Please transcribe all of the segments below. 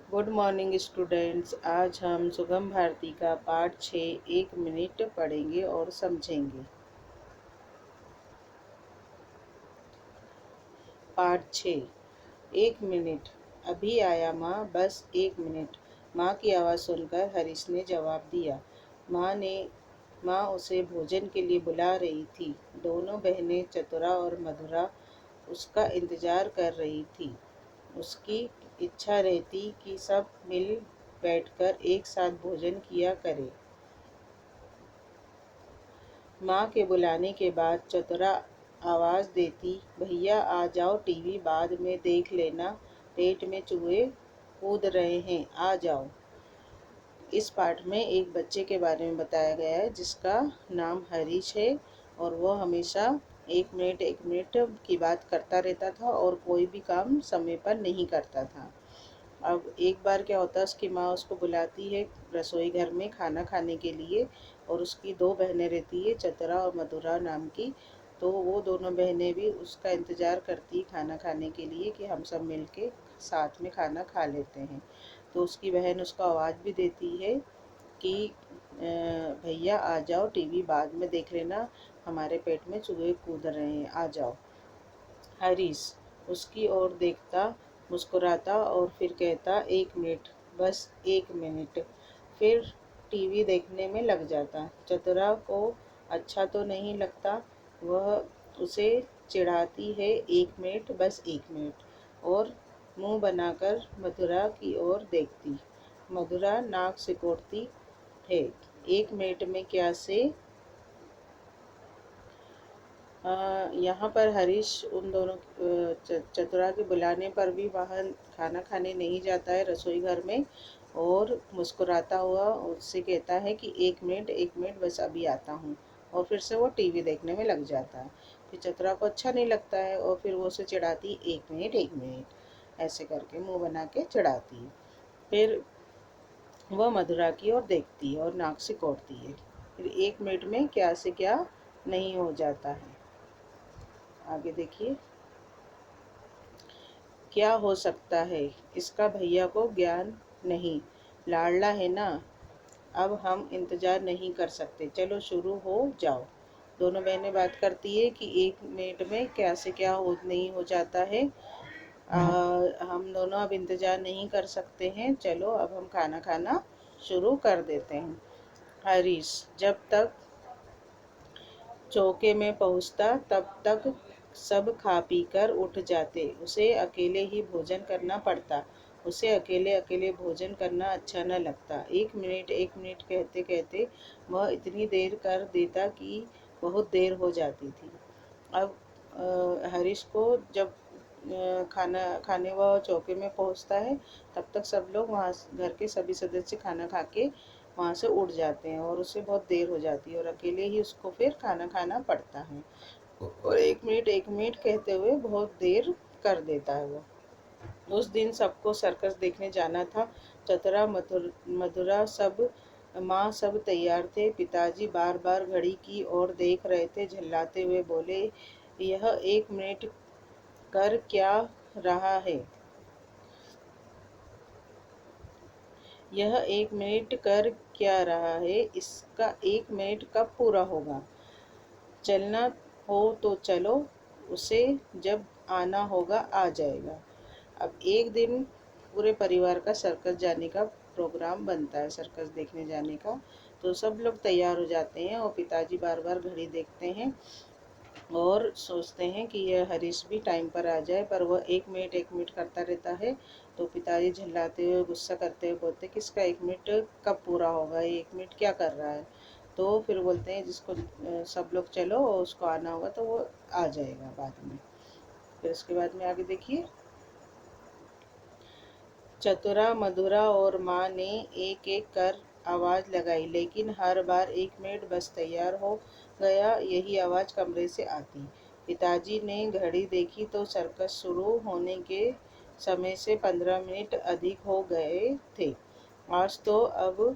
Good morning students. आज हम सुगम भारती का पाठ 6 एक मिनट पढ़ेंगे और समझेंगे। पाठ 6 एक मिनट। अभी आया माँ, बस एक मिनट। माँ की आवाज़ सुनकर हरीश ने जवाब दिया। माँ उसे भोजन के लिए बुला रही थी। दोनों बहनें चतुरा और मधुरा उसका इंतजार कर रही थी। उसकी इच्छा रहती कि सब मिल बैठकर एक साथ भोजन किया करें। माँ के बुलाने के बाद चतुरा आवाज़ देती, भैया आ जाओ, टीवी बाद में देख लेना, पेट में चूहे कूद रहे हैं, आ जाओ। इस पाठ में एक बच्चे के बारे में बताया गया है जिसका नाम हरीश है और वो हमेशा एक मिनट की बात करता रहता था और कोई भी काम समय पर नहीं करता था। अब एक बार क्या होता है, उसकी माँ उसको बुलाती है रसोई घर में खाना खाने के लिए और उसकी दो बहनें रहती है, चतरा और मधुरा नाम की। तो वो दोनों बहनें भी उसका इंतज़ार करती खाना खाने के लिए कि हम सब मिलके साथ में खाना खा लेते हैं। तो उसकी बहन उसको आवाज़ भी देती है कि भैया आ जाओ, टीवी बाद में देख लेना, हमारे पेट में चूहे कूद रहे हैं, आ जाओ। हरीश उसकी ओर देखता, मुस्कुराता और फिर कहता, एक मिनट, बस एक मिनट। फिर टीवी देखने में लग जाता। चतुरा को अच्छा तो नहीं लगता। वह उसे चिढ़ाती है, एक मिनट, बस एक मिनट, और मुंह बनाकर मधुरा की ओर देखती। मधुरा नाक सिकोड़ती है, एक मिनट में क्या से। यहाँ पर हरीश उन दोनों चतुरा के बुलाने पर भी वहाँ खाना खाने नहीं जाता है रसोई घर में, और मुस्कुराता हुआ उससे कहता है कि एक मिनट, बस अभी आता हूँ, और फिर से वो टीवी देखने में लग जाता है। फिर चतुरा को अच्छा नहीं लगता है और फिर वो उसे चिढ़ाती, एक मिनट, ऐसे करके मुंह बना के चिढ़ाती है। फिर वह मधुरा की ओर देखती है और नाक सिकोड़ती है। फिर एक मिनट में क्या से क्या नहीं हो जाता है। आगे देखिए, क्या हो सकता है, इसका भैया को ज्ञान नहीं, लाडला है ना। अब हम इंतजार नहीं कर सकते, चलो शुरू हो जाओ। दोनों बहनें बात करती है कि एक मिनट में क्या से क्या हो नहीं हो जाता है। हम दोनों अब इंतजार नहीं कर सकते हैं, चलो अब हम खाना खाना शुरू कर देते हैं। हरीश जब तक चौके में पहुंचता तब तक सब खा पी कर उठ जाते। उसे अकेले ही भोजन करना पड़ता। उसे अकेले अकेले भोजन करना अच्छा न लगता। एक मिनट कहते कहते वह इतनी देर कर देता कि बहुत देर हो जाती थी। अब हरीश को जब खाना खाने वह चौके में पहुंचता है तब तक सब लोग वहाँ, घर के सभी सदस्य खाना खा के वहाँ से उठ जाते हैं और उसे बहुत देर हो जाती है और अकेले ही उसको फिर खाना खाना पड़ता है। और एक मिनट कहते हुए बहुत देर कर देता है वो। उस दिन सबको सर्कस देखने जाना था। चतरा मधुरा सब, माँ सब तैयार थे। पिताजी बार बार घड़ी की ओर देख रहे थे। झल्लाते हुए बोले, यह एक मिनट कर क्या रहा है, यह एक मिनट कर क्या रहा है, इसका एक मिनट कब पूरा होगा। चलना हो तो चलो, उसे जब आना होगा आ जाएगा। अब एक दिन पूरे परिवार का सर्कस जाने का प्रोग्राम बनता है, सर्कस देखने जाने का। तो सब लोग तैयार हो जाते हैं और पिताजी बार बार घड़ी देखते हैं और सोचते हैं कि यह हरीश भी टाइम पर आ जाए, पर वह एक मिनट करता रहता है। तो पिताजी झल्लाते हुए, गुस्सा करते हुए बोलते, कि इसका एक मिनट कब पूरा होगा, ये एक मिनट क्या कर रहा है। तो फिर बोलते हैं जिसको सब लोग चलो और उसको आना होगा तो वो आ जाएगा बाद में। फिर उसके बाद में आगे देखिए, चतुरा मधुरा और माँ ने एक एक कर आवाज़ लगाई, लेकिन हर बार एक मिनट बस, तैयार हो गया, यही आवाज़ कमरे से आती। पिताजी ने घड़ी देखी तो सर्कस शुरू होने के समय से 15 मिनट अधिक हो गए थे। आज तो अब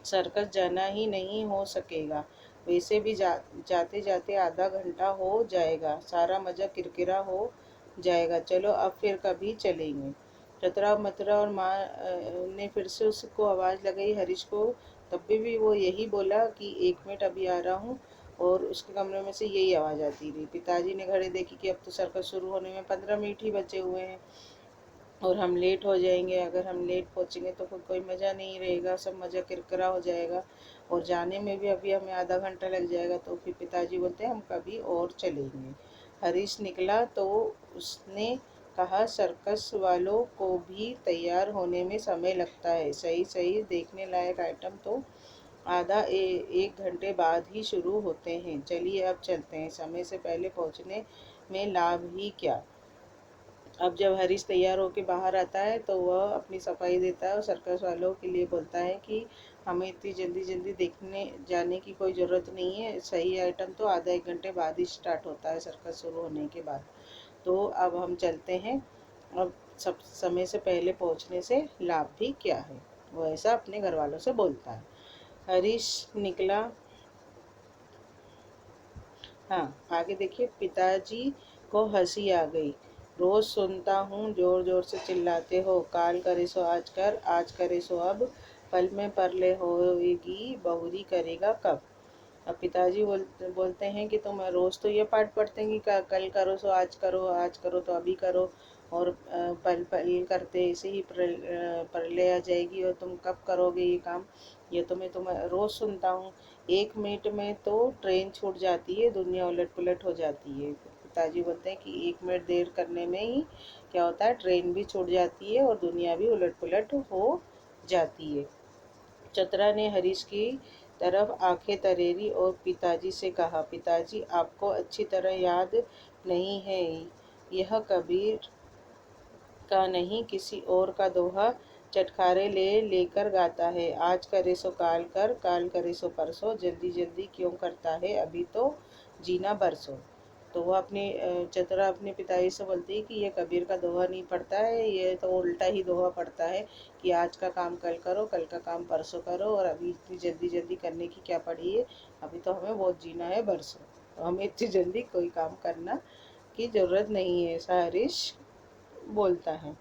सर्कस जाना ही नहीं हो सकेगा। वैसे भी जाते जाते आधा घंटा हो जाएगा, सारा मज़ा किरकिरा हो जाएगा, चलो अब फिर कभी चलेंगे। चतरा मथुरा और माँ ने फिर से उसको आवाज़ लगाई हरीश को। तब भी वो यही बोला कि 1 मिनट अभी आ रहा हूँ। और उसके कमरे में से यही आवाज़ आती रही। पिताजी ने घड़ी देखी कि अब तो सर्कस शुरू होने में 15 मिनट ही बचे हुए हैं और हम लेट हो जाएंगे। अगर हम लेट पहुँचेंगे तो फिर कोई मज़ा नहीं रहेगा, सब मज़ा किरकिरा हो जाएगा और जाने में भी अभी हमें आधा घंटा लग जाएगा। तो फिर पिताजी बोलते हैं हम कभी और चलेंगे। हरीश निकला तो उसने कहा सर्कस वालों को भी तैयार होने में समय लगता है। सही सही देखने लायक आइटम तो आधा 1 घंटे बाद ही शुरू होते हैं। चलिए अब चलते हैं, समय से पहले पहुंचने में लाभ ही क्या। अब जब हरीश तैयार होकर बाहर आता है तो वह अपनी सफाई देता है और सर्कस वालों के लिए बोलता है कि हमें इतनी जल्दी जल्दी देखने जाने की कोई ज़रूरत नहीं है। सही आइटम तो आधा 1 घंटे बाद ही स्टार्ट होता है, सर्कस शुरू होने के बाद। तो अब हम चलते हैं। अब सब समय से पहले पहुंचने से लाभ भी क्या है, वो ऐसा अपने घर वालों से बोलता है। हरीश निकला। हाँ, आगे देखिए। पिताजी को हंसी आ गई। रोज सुनता हूँ जोर जोर से चिल्लाते हो, काल करे सो आज कर, आज करे सो अब, पल में परले होएगी बहुरी करेगा कब। अब पिताजी बोलते हैं कि तुम रोज़ तो ये पाठ पढ़ते हैं कि कल करो सो आज करो, आज करो तो अभी करो, और पल पल करते ऐसे ही प्रलय आ जाएगी और तुम कब करोगे ये काम। ये तो मैं तुम्हें रोज़ सुनता हूँ। 1 मिनट में तो ट्रेन छूट जाती है, दुनिया उलट पुलट हो जाती है। पिताजी बोलते हैं कि 1 मिनट देर करने में ही क्या होता है, ट्रेन भी छूट जाती है और दुनिया भी उलट पुलट हो जाती है। चतरा ने हरीश की तरफ आंखें तरेरी और पिताजी से कहा, पिताजी आपको अच्छी तरह याद नहीं है, यह कबीर का नहीं किसी और का दोहा चटखारे ले लेकर गाता है। आज करे सो काल कर, काल करे सो परसों, जल्दी जल्दी क्यों करता है, अभी तो जीना बरसों। तो वह चतरा अपने पिताजी से बोलती है कि ये कबीर का दोहा नहीं पढ़ता है, ये तो उल्टा ही दोहा पढ़ता है कि आज का काम कल करो, कल का काम परसों करो, और अभी इतनी जल्दी जल्दी करने की क्या पड़ी है, अभी तो हमें बहुत जीना है बरसों, तो हमें इतनी जल्दी कोई काम करना की ज़रूरत नहीं है, ऐसा हरीश बोलता है।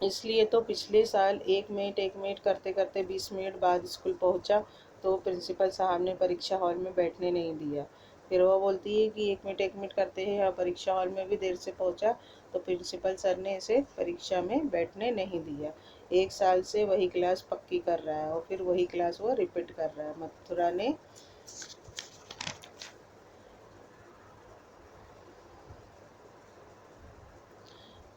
इसलिए तो पिछले साल 1 मिनट करते करते 20 मिनट बाद स्कूल पहुंचा तो प्रिंसिपल साहब ने परीक्षा हॉल में बैठने नहीं दिया। फिर वो बोलती है कि 1 मिनट करते हैं, यहाँ परीक्षा हॉल में भी देर से पहुंचा तो प्रिंसिपल सर ने इसे परीक्षा में बैठने नहीं दिया। 1 साल से वही क्लास पक्की कर रहा है और फिर वही क्लास वो रिपीट कर रहा है। मथुरा ने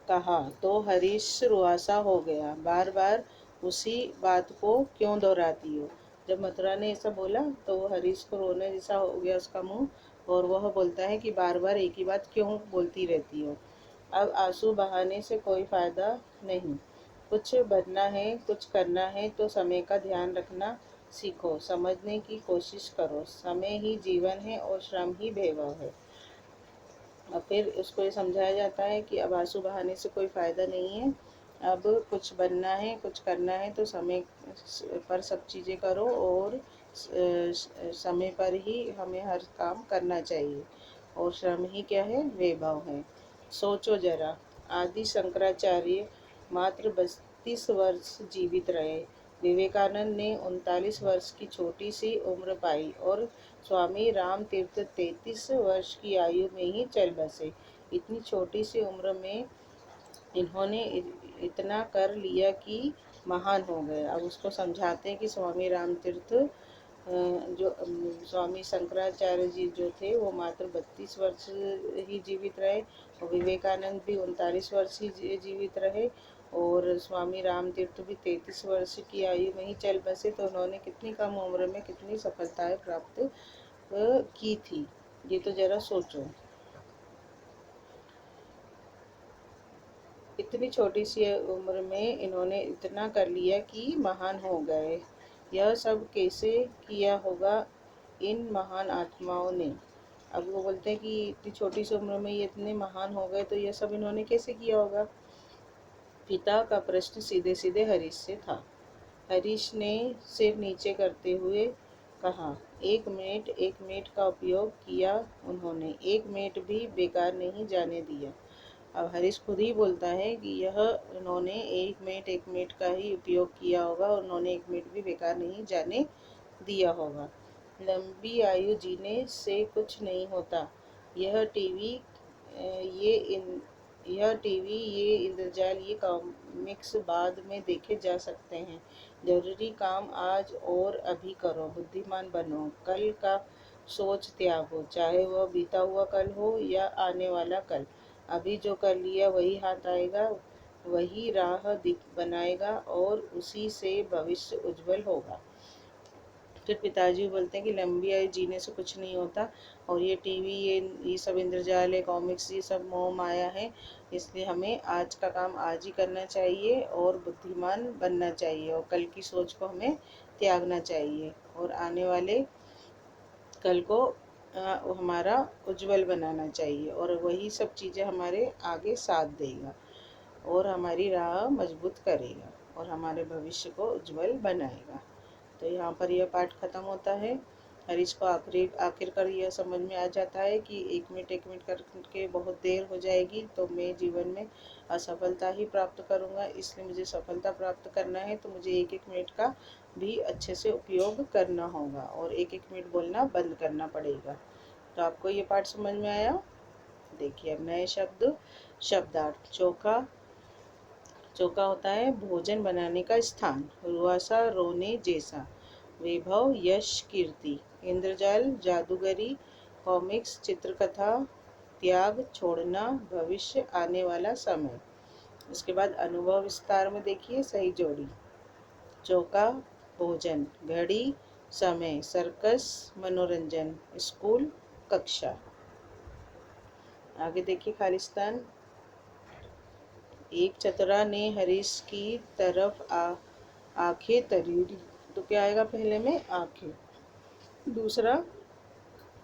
कहा तो हरीश रुआसा हो गया, बार बार उसी बात को क्यों दोहराती हो। जब मथुरा ने ऐसा बोला तो हरीश को रोने जैसा हो गया उसका मुंह, और वह बोलता है कि बार बार एक ही बात क्यों बोलती रहती हो। अब आंसू बहाने से कोई फायदा नहीं। कुछ बनना है, कुछ करना है तो समय का ध्यान रखना सीखो, समझने की कोशिश करो, समय ही जीवन है और श्रम ही वैभव है। और फिर उसको ये समझाया जाता है कि अब आंसू बहाने से कोई फ़ायदा नहीं है, अब कुछ बनना है, कुछ करना है तो समय पर सब चीज़ें करो, और समय पर ही हमें हर काम करना चाहिए, और श्रम ही क्या है, वैभव है। सोचो जरा, आदि शंकराचार्य मात्र 32 वर्ष जीवित रहे, विवेकानंद ने 39 वर्ष की छोटी सी उम्र पाई और स्वामी राम तीर्थ 33 वर्ष की आयु में ही चल बसे। इतनी छोटी सी उम्र में इन्होंने इतना कर लिया कि महान हो गए। अब उसको समझाते हैं कि स्वामी राम तीर्थ जो स्वामी शंकराचार्य जी जो थे वो मात्र 32 वर्ष ही जीवित रहे, और विवेकानंद भी 39 वर्ष ही जीवित रहे, और स्वामी राम तीर्थ भी 33 वर्ष की आयु में ही चल बसे। तो उन्होंने कितनी कम उम्र में कितनी सफलताएं प्राप्त की थी, ये तो जरा सोचो। इतनी छोटी सी उम्र में इन्होंने इतना कर लिया कि महान हो गए। यह सब कैसे किया होगा इन महान आत्माओं ने। अब वो बोलते हैं कि इतनी छोटी सी उम्र में ये इतने महान हो गए तो यह सब इन्होंने कैसे किया होगा। पिता का प्रश्न सीधे सीधे हरीश से था। हरीश ने सिर नीचे करते हुए कहा, 1 मिनट, 1 मिनट का उपयोग किया उन्होंने, 1 मिनट भी बेकार नहीं जाने दिया। अब हरीश खुद ही बोलता है कि यह उन्होंने 1 मिनट का ही उपयोग किया होगा और उन्होंने 1 मिनट भी बेकार नहीं जाने दिया होगा। लंबी आयु जीने से कुछ नहीं होता। यह टीवी ये इन यह टीवी, ये इंद्रजाल, ये कॉमिक्स बाद में देखे जा सकते हैं। जरूरी काम आज और अभी करो, बुद्धिमान बनो, कल का सोच त्यागो, चाहे वह बीता हुआ कल हो या आने वाला कल। अभी जो कर लिया वही हाथ आएगा, वही राह बनाएगा और उसी से भविष्य उज्जवल होगा। फिर पिताजी बोलते हैं कि लंबी आयु जीने से कुछ नहीं होता और ये टीवी, ये सब इंद्रजाल है, कॉमिक्स, ये सब मोह माया है। इसलिए हमें आज का काम आज ही करना चाहिए और बुद्धिमान बनना चाहिए और कल की सोच को हमें त्यागना चाहिए और आने वाले कल को हमारा उज्जवल बनाना चाहिए और वही सब चीज़ें हमारे आगे साथ देगा और हमारी राह मजबूत करेगा और हमारे भविष्य को उज्जवल बनाएगा। तो यहाँ पर यह पाठ खत्म होता है। हरीश को आखिरकार यह समझ में आ जाता है कि 1 मिनट करके बहुत देर हो जाएगी तो मैं जीवन में असफलता ही प्राप्त करूँगा। इसलिए मुझे सफलता प्राप्त करना है तो मुझे 1 मिनट का भी अच्छे से उपयोग करना होगा और 1 मिनट बोलना बंद करना पड़ेगा। तो आपको ये पाठ समझ में आया? देखिए अब नए शब्दार्थ। चौका होता है भोजन बनाने का स्थान। रुआसा, रोने जैसा। वैभव, यश, कीर्ति। इंद्रजाल, जादूगरी। कॉमिक्स, चित्रकथा। त्याग, छोड़ना। भविष्य, आने वाला समय। उसके बाद अनुभव विस्तार में देखिए सही जोड़ी। चौका भोजन, घड़ी समय, सर्कस मनोरंजन, स्कूल कक्षा। आगे देखिए खालिस्तान। एक चतुरा ने हरीश की तरफ आंखें तरीरी। तो क्या आएगा पहले में? आंखें। दूसरा,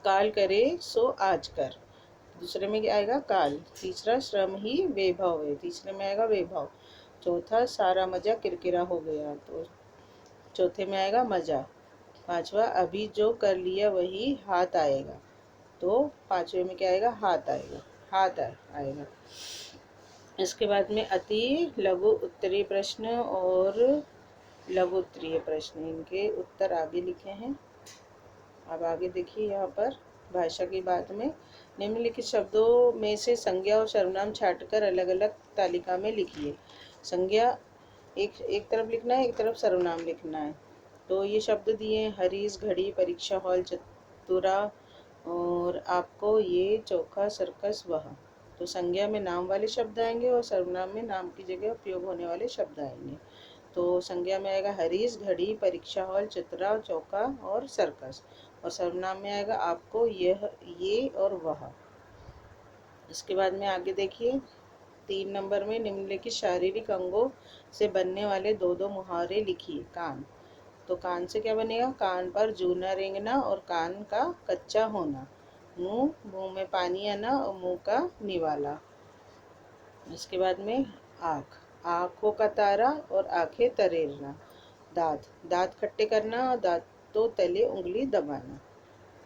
काल करे सो आज कर। दूसरे में क्या आएगा? काल। तीसरा, श्रम ही वैभव है। तीसरे में आएगा वैभव। चौथा, सारा मजा किरकिरा हो गया। तो चौथे में आएगा मजा। पांचवा, अभी जो कर लिया वही हाथ आएगा। तो पांचवे में क्या आएगा? हाथ आएगा। आएगा। इसके बाद में अति लघु उत्तरीय प्रश्न और लघु उत्तरीय प्रश्न, इनके उत्तर आगे लिखे हैं। अब आगे देखिए यहाँ पर भाषा की बात में निम्नलिखित शब्दों में से संज्ञा और सर्वनाम छांटकर अलग अलग तालिका में लिखिए। संज्ञा एक तरफ लिखना है, एक तरफ सर्वनाम लिखना है। तो ये शब्द दिए हरीश, घड़ी, परीक्षा हॉल, चतुरा और आपको ये चोखा, सर्कस, वह। तो संज्ञा में नाम वाले शब्द आएंगे और सर्वनाम में नाम की जगह उपयोग होने वाले शब्द आएंगे। तो संज्ञा में आएगा हरीश, घड़ी, परीक्षा हॉल, चतुरा, चौका और सर्कस। और सर्वनाम में आएगा आपको, यह, ये और वह। इसके बाद में आगे देखिए 3 नंबर में निम्नलिखित शारीरिक अंगों से बनने वाले दो दो मुहावरे लिखिए। कान। तो कान से क्या बनेगा? कान पर जूना रेंगना और कान का कच्चा होना। मुंह, मुंह में पानी आना और मुंह का निवाला। इसके बाद में आँख, आँखों का तारा और आंखें तरेरना। दांत, दांत खट्टे करना और दांतों तले उंगली दबाना।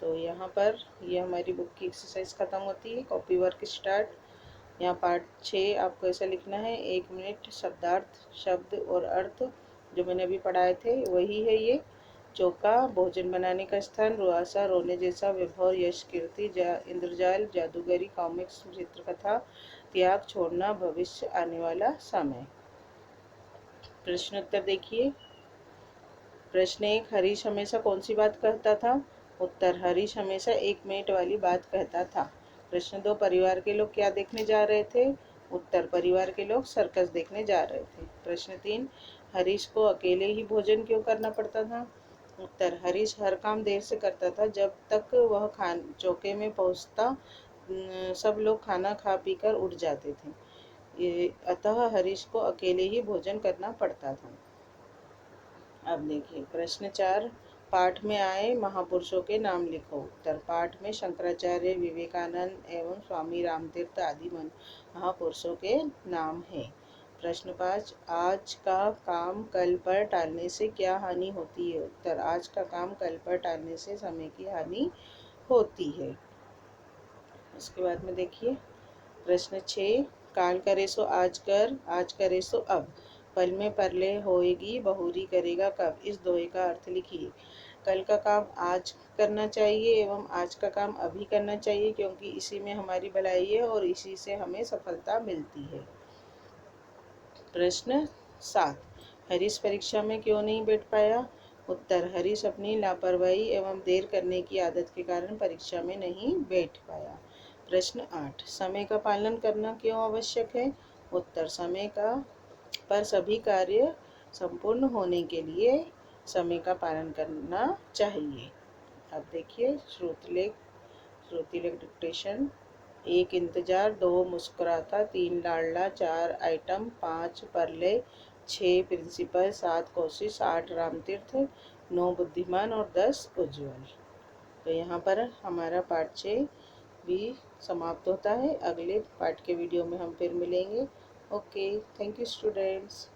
तो यहाँ पर ये हमारी बुक की एक्सरसाइज खत्म होती है। Copy work start. यहाँ पार्ट 6 आपको ऐसा लिखना है। 1 मिनट शब्दार्थ, शब्द और अर्थ जो मैंने अभी पढ़ाए थे वही है ये। चौका भोजन बनाने का स्थान। रुआसा रोने जैसा। वैभव यश कीर्ति। इंद्रजाल जादूगरी। कॉमिक्स चित्रकथा। त्याग छोड़ना। भविष्य आने वाला समय। प्रश्न उत्तर देखिए। प्रश्न 1, हरीश हमेशा कौन सी बात कहता था? उत्तर, हरीश हमेशा 1 मिनट वाली बात कहता था। प्रश्न 2, परिवार के लोग क्या देखने जा रहे थे? उत्तर, परिवार के लोग सर्कस देखने जा रहे थे। प्रश्न 3, हरीश को अकेले ही भोजन क्यों करना पड़ता था? उत्तर, हरीश हर काम देर से करता था। जब तक वह चौके में पहुंचता सब लोग खाना खा पी कर उठ जाते थे। अतः हरीश को अकेले ही भोजन करना पड़ता था। अब देखिए प्रश्न 4, पाठ में आए महापुरुषों के नाम लिखो। उत्तर, पाठ में शंकराचार्य, विवेकानंद एवं स्वामी रामतीर्थ आदि महापुरुषों के नाम हैं। प्रश्न 5, आज का काम कल पर टालने से क्या हानि होती है? उत्तर, आज का काम कल पर टालने से समय की हानि होती है। उसके बाद में देखिए प्रश्न 6, काल करे सो आज कर, आज करे सो अब। पल में परले होएगी, बहुरी करेगा कब। इस दोहे का अर्थ लिखिए। कल का काम आज करना चाहिए एवं आज का काम अभी करना चाहिए, क्योंकि इसी में हमारी भलाई है और इसी से हमें सफलता मिलती है। प्रश्न 7, हरीश परीक्षा में क्यों नहीं बैठ पाया? उत्तर, हरीश अपनी लापरवाही एवं देर करने की आदत के कारण परीक्षा में नहीं बैठ पाया। प्रश्न 8, समय का पालन करना क्यों आवश्यक है? उत्तर, समय का पर सभी कार्य संपूर्ण होने के लिए समय का पालन करना चाहिए। अब देखिए श्रुतिलेख डिक्टेशन। 1 इंतजार, 2 मुस्कुराता, 3 लाडला, 4 आइटम, 5 परले, 6 प्रिंसिपल, 7 कोशिश, 8 रामतीर्थ, 9 बुद्धिमान और 10 उज्जवल। तो यहाँ पर हमारा पाठ 6 भी समाप्त होता है। अगले पाठ के वीडियो में हम फिर मिलेंगे। Okay, thank you students.